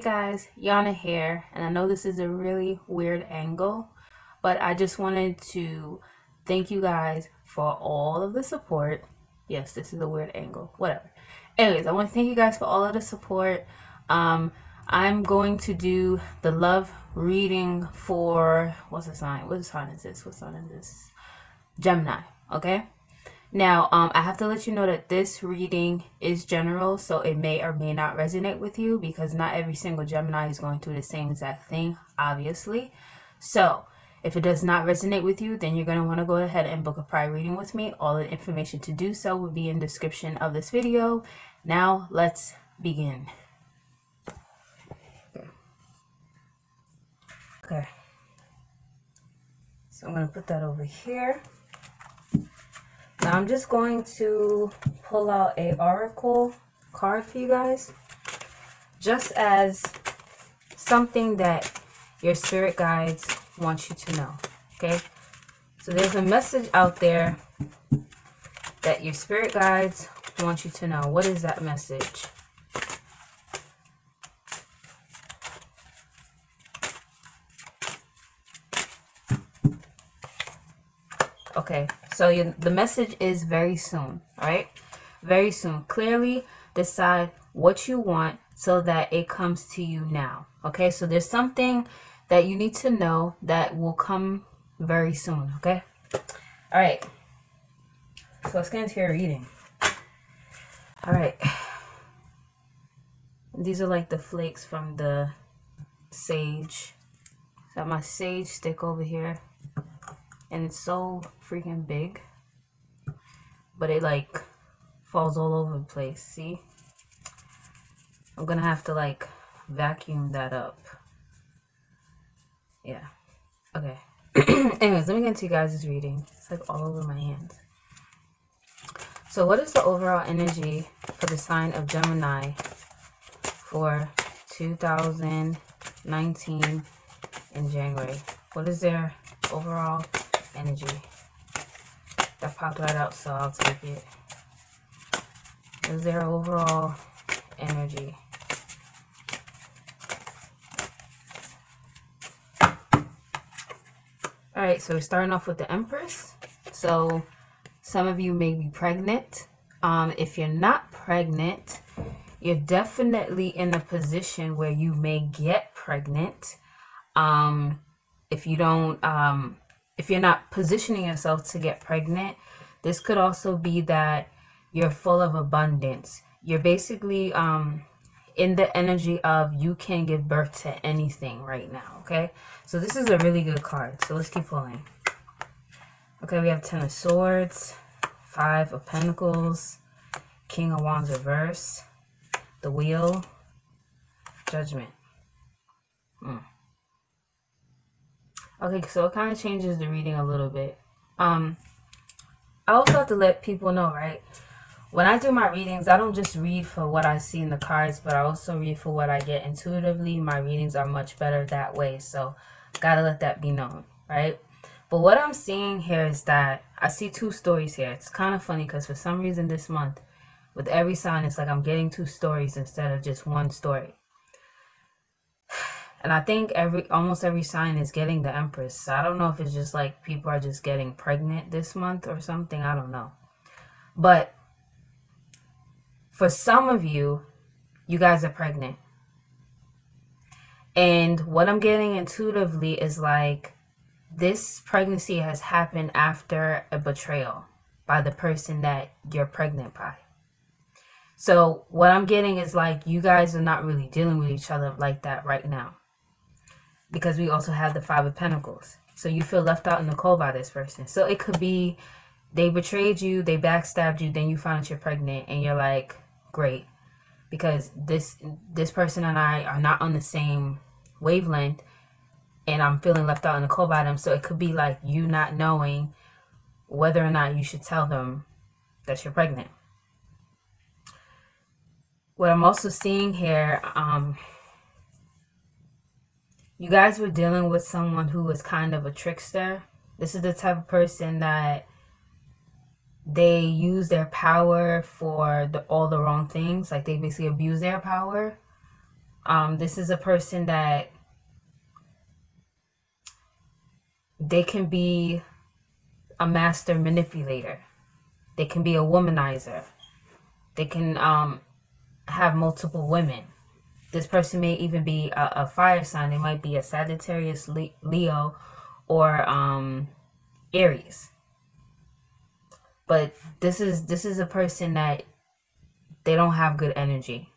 guys, Yana here, and I know this is a really weird angle, but I just wanted to thank you guys for all of the support. Yes, this is a weird angle, whatever. Anyways, I want to thank you guys for all of the support. I'm going to do the love reading for, what's the sign? What sign is this? What sign is this? Gemini, okay? Now, I have to let you know that this reading is general, so it may or may not resonate with you because not every single Gemini is going through the same exact thing, obviously. So, if it does not resonate with you, then you're going to want to go ahead and book a prior reading with me. All the information to do so will be in the description of this video. Now, let's begin. Okay. So, I'm going to put that over here. Now I'm just going to pull out a oracle card for you guys, just as something that your spirit guides want you to know, okay? So there's a message out there that your spirit guides want you to know. What is that message? Okay, so the message is very soon, all right? Very soon. Clearly decide what you want so that it comes to you now, okay? So there's something that you need to know that will come very soon, okay? All right, so let's get into your reading. All right. These are like the flakes from the sage. Got my sage stick over here. And it's so freaking big, but it like falls all over the place. See, I'm gonna have to like vacuum that up. Yeah, okay. Anyways, let me get into you guys' reading. It's like all over my hands. So what is the overall energy for the sign of Gemini for 2019 in January? What is their overall energy? That popped right out, so I'll take it. Is there overall energy? Alright, so we're starting off with the Empress. So some of you may be pregnant. If you're not pregnant, you're definitely in a position where you may get pregnant. If you don't if you're not positioning yourself to get pregnant, this could also be that you're full of abundance. You're basically in the energy of you can give birth to anything right now, okay? So this is a really good card. So let's keep pulling. Okay, we have 10 of Swords, 5 of Pentacles, King of Wands reverse, the Wheel, Judgment. Okay, so it kind of changes the reading a little bit. I also have to let people know, right? When I do my readings, I don't just read for what I see in the cards, but I also read for what I get intuitively. My readings are much better that way, so gotta let that be known, right? But what I'm seeing here is that I see 2 stories here. It's kind of funny because for some reason this month, with every sign, it's like I'm getting 2 stories instead of just 1 story. And I think almost every sign is getting the Empress. So I don't know if it's just like people are just getting pregnant this month or something. I don't know. But for some of you, you guys are pregnant. And what I'm getting intuitively is like this pregnancy has happened after a betrayal by the person that you're pregnant by. So what I'm getting is like you guys are not really dealing with each other like that right now. Because we also have the 5 of Pentacles. So you feel left out in the cold by this person. So it could be they betrayed you, they backstabbed you, then you find out you're pregnant and you're like, great. Because this person and I are not on the same wavelength and I'm feeling left out in the cold by them. So it could be like you not knowing whether or not you should tell them that you're pregnant. What I'm also seeing here, you guys were dealing with someone who was kind of a trickster. This is the type of person that they use their power for all the wrong things. Like they basically abuse their power. This is a person that they can be a master manipulator. They can be a womanizer. They can have multiple women. This person may even be a fire sign. It might be a Sagittarius, Leo, or Aries. But this is a person that they don't have good energy.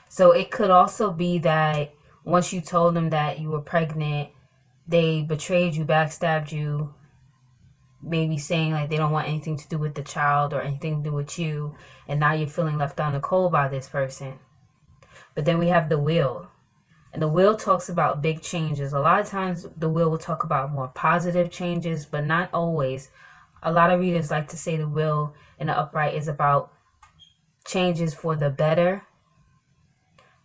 So it could also be that once you told them that you were pregnant, they betrayed you, backstabbed you, maybe saying like they don't want anything to do with the child or anything to do with you, and now you're feeling left out in the cold by this person. But then we have the wheel, and the wheel talks about big changes. A lot of times the wheel will talk about more positive changes, but not always. A lot of readers like to say the wheel in the upright is about changes for the better,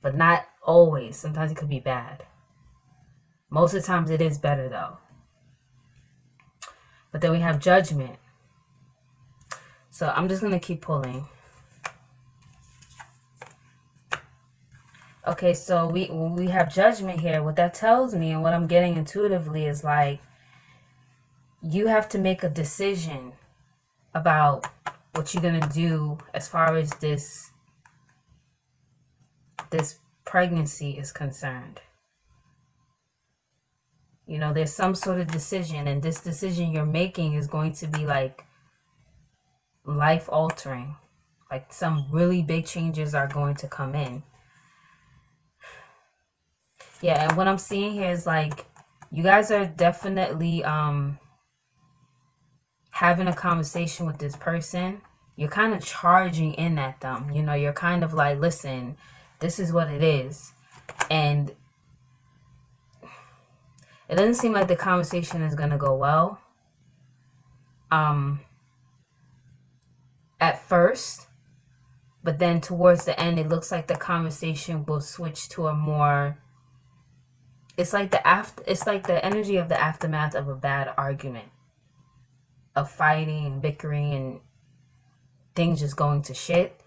but not always. Sometimes it could be bad. Most of the times it is better though. But then we have judgment. So I'm just going to keep pulling. Okay, so we have judgment here. What that tells me and what I'm getting intuitively is like you have to make a decision about what you're going to do as far as this pregnancy is concerned. You know, there's some sort of decision, and this decision you're making is going to be like life altering. Like some really big changes are going to come in. Yeah, and what I'm seeing here is like you guys are definitely having a conversation with this person. You're kind of charging in at them. You know, you're kind of like, listen, this is what it is. And it doesn't seem like the conversation is going to go well. At first, but then towards the end, it looks like the conversation will switch to a more, it's like the energy of the aftermath of a bad argument, of fighting and bickering and things just going to shit.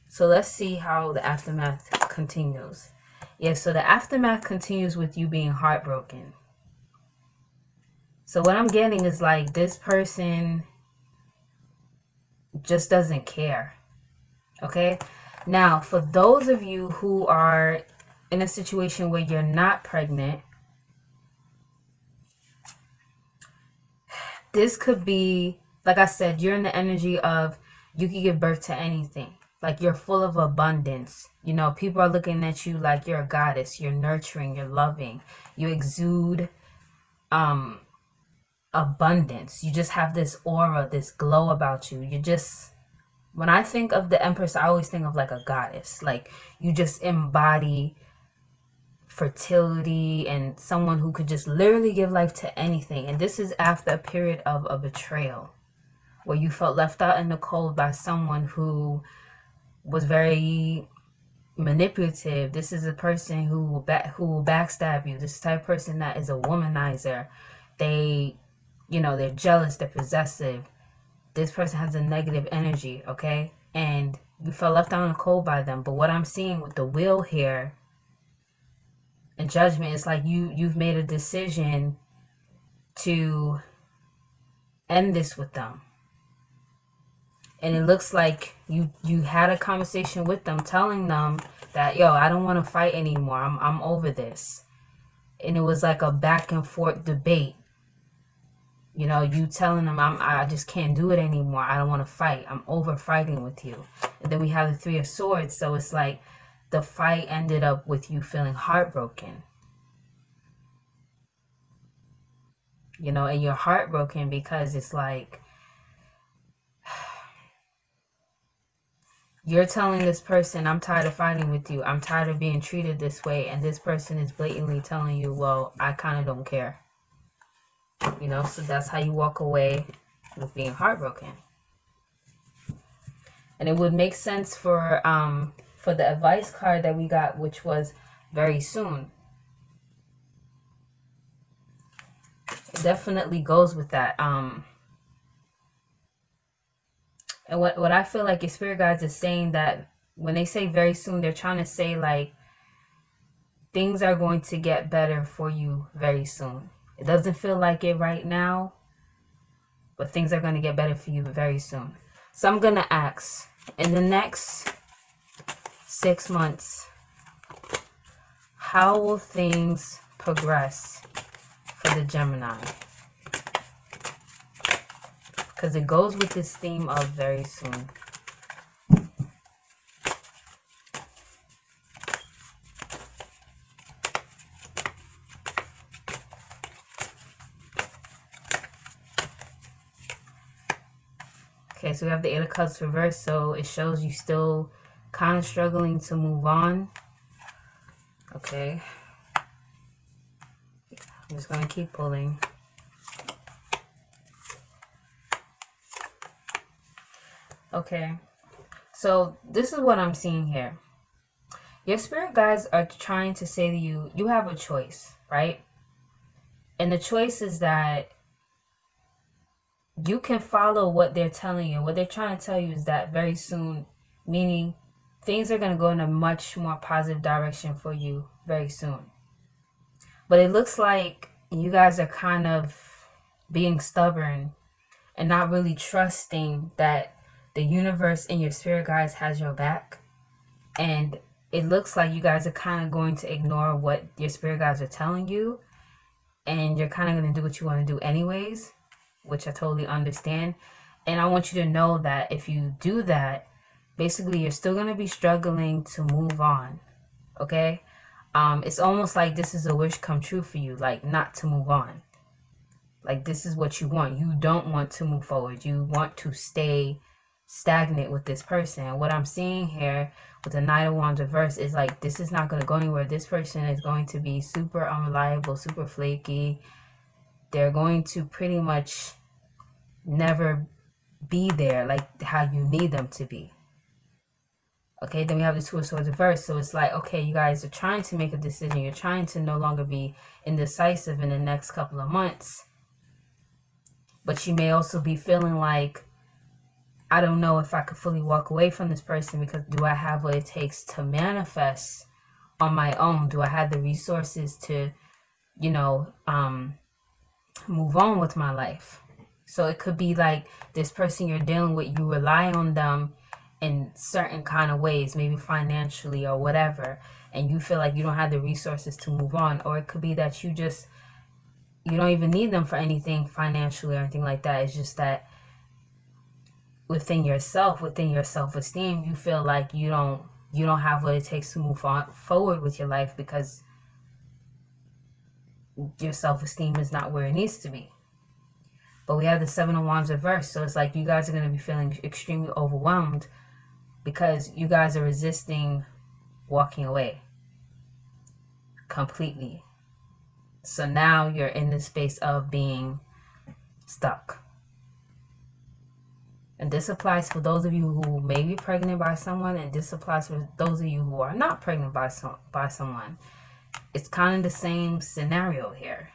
So let's see how the aftermath continues. Yeah, so the aftermath continues with you being heartbroken. So what I'm getting is like this person just doesn't care. Okay? Now, for those of you who are in a situation where you're not pregnant, this could be, like I said, you're in the energy of you can give birth to anything. Like you're full of abundance. You know, people are looking at you like you're a goddess. You're nurturing, you're loving. You exude abundance. You just have this aura, this glow about you. You just, when I think of the Empress, I always think of like a goddess. Like you just embody fertility and someone who could just literally give life to anything. And this is after a period of a betrayal where you felt left out in the cold by someone who was very manipulative. This is a person who will backstab you. This type of person that is a womanizer. They, you know, they're jealous, they're possessive. This person has a negative energy, okay? And you felt left out in the cold by them. But what I'm seeing with the wheel here and judgment is like you've made a decision to end this with them. And it looks like you had a conversation with them telling them that, yo, I don't want to fight anymore. I'm over this. And it was like a back and forth debate. You know, you telling them I just can't do it anymore. I don't want to fight. I'm over fighting with you. And then we have the Three of Swords. So it's like the fight ended up with you feeling heartbroken. You know, and you're heartbroken because it's like you're telling this person, I'm tired of fighting with you. I'm tired of being treated this way. And this person is blatantly telling you, well, I kind of don't care. You know, so that's how you walk away with being heartbroken. And it would make sense for the advice card that we got, which was very soon. It definitely goes with that. And what I feel like your spirit guides is saying that when they say very soon, they're trying to say like things are going to get better for you very soon. It doesn't feel like it right now, but things are going to get better for you very soon. So I'm going to ask, in the next 6 months, how will things progress for the Gemini? Because it goes with this theme of very soon. Okay, so we have the Eight of Cups reversed, so it shows you still kind of struggling to move on. Okay. I'm just going to keep pulling. Okay. So this is what I'm seeing here. Your spirit guides are trying to say to you, you have a choice, right? And the choice is that you can follow what they're telling you. What they're trying to tell you is that very soon, meaning things are going to go in a much more positive direction for you very soon. But it looks like you guys are kind of being stubborn and not really trusting that the universe and your spirit guides has your back. And it looks like you guys are kind of going to ignore what your spirit guides are telling you. And you're kind of going to do what you want to do anyways, which I totally understand. And I want you to know that if you do that, basically you're still going to be struggling to move on. Okay? It's almost like this is a wish come true for you, like not to move on. Like this is what you want. You don't want to move forward. You want to stay stagnant with this person. And what I'm seeing here with the Knight of Wands reverse is like this is not going to go anywhere. This person is going to be super unreliable, super flaky. They're going to pretty much never be there like how you need them to be. Okay, then we have the Two of Swords reversed. So it's like, okay, you guys are trying to make a decision. You're trying to no longer be indecisive in the next couple of months. But you may also be feeling like, I don't know if I could fully walk away from this person because do I have what it takes to manifest on my own? Do I have the resources to, you know, move on with my life? So it could be like this person you're dealing with, you rely on them in certain kind of ways, maybe financially or whatever, and you feel like you don't have the resources to move on. Or it could be that you don't even need them for anything financially or anything like that. It's just that within yourself, within your self-esteem, you feel like you don't have what it takes to move forward with your life because your self-esteem is not where it needs to be. But we have the Seven of Wands reversed, so it's like you guys are going to be feeling extremely overwhelmed because you guys are resisting walking away completely. So now you're in the space of being stuck. And this applies for those of you who may be pregnant by someone, and this applies for those of you who are not pregnant by someone. It's kind of the same scenario here.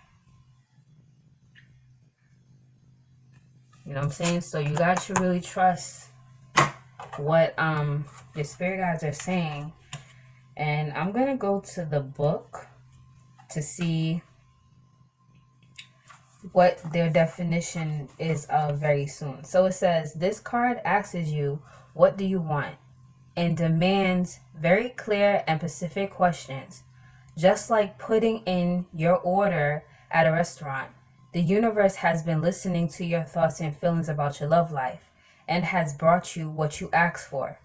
You know what I'm saying? So you guys should really trust what your spirit guides are saying. And I'm going to go to the book to see what their definition is of very soon. So it says, this card asks you, what do you want? And demands very clear and specific questions. Just like putting in your order at a restaurant, the universe has been listening to your thoughts and feelings about your love life and has brought you what you asked for.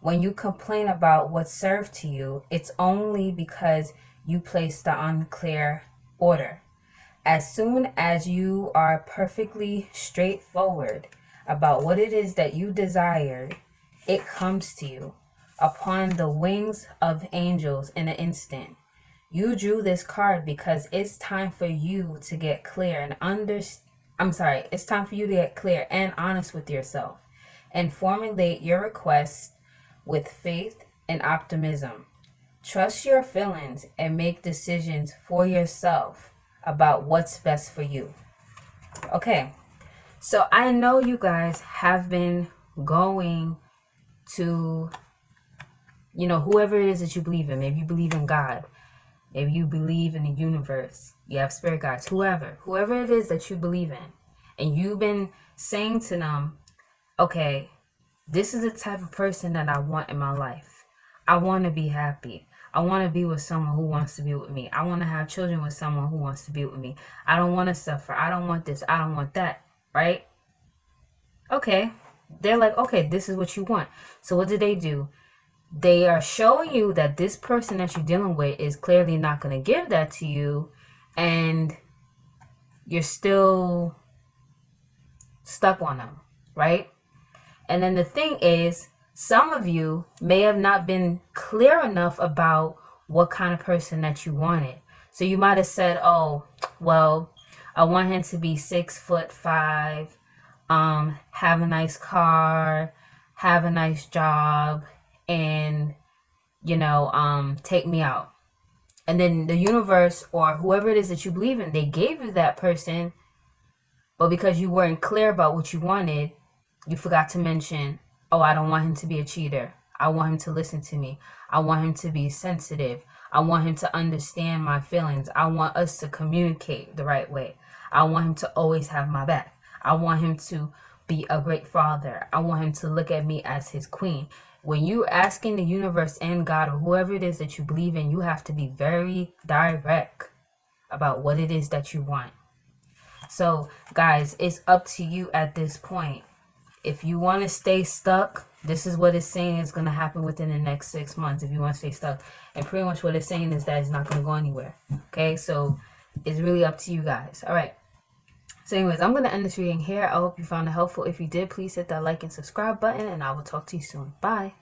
When you complain about what's served to you, it's only because you placed the unclear order. As soon as you are perfectly straightforward about what it is that you desired, it comes to you upon the wings of angels in an instant. You drew this card because it's time for you to get clear and it's time for you to get clear and honest with yourself and formulate your request with faith and optimism. Trust your feelings and make decisions for yourself about what's best for you. Okay, so I know you guys have been going to you know, whoever it is that you believe in. Maybe you believe in God. Maybe you believe in the universe. You have spirit guides. Whoever it is that you believe in. And you've been saying to them, okay, this is the type of person that I want in my life. I want to be happy. I want to be with someone who wants to be with me. I want to have children with someone who wants to be with me. I don't want to suffer. I don't want this. I don't want that. Right? Okay. They're like, okay, this is what you want. So what do? They are showing you that this person that you're dealing with is clearly not going to give that to you. And you're still stuck on them. Right? And then the thing is, some of you may have not been clear enough about what kind of person that you wanted. So you might have said, oh, well, I want him to be 6'5", have a nice car, have a nice job, and, you know, take me out. And then the universe or whoever it is that you believe in, they gave you that person, but because you weren't clear about what you wanted, you forgot to mention, oh, I don't want him to be a cheater. I want him to listen to me. I want him to be sensitive. I want him to understand my feelings. I want us to communicate the right way. I want him to always have my back. I want him to be a great father. I want him to look at me as his queen. When you're asking the universe and God or whoever it is that you believe in, you have to be very direct about what it is that you want. So, guys, it's up to you at this point. If you want to stay stuck, this is what it's saying is going to happen within the next 6 months if you want to stay stuck. And pretty much what it's saying is that it's not going to go anywhere. Okay, so it's really up to you guys. All right. So anyways, I'm going to end this reading here. I hope you found it helpful. If you did, please hit that like and subscribe button, and I will talk to you soon. Bye.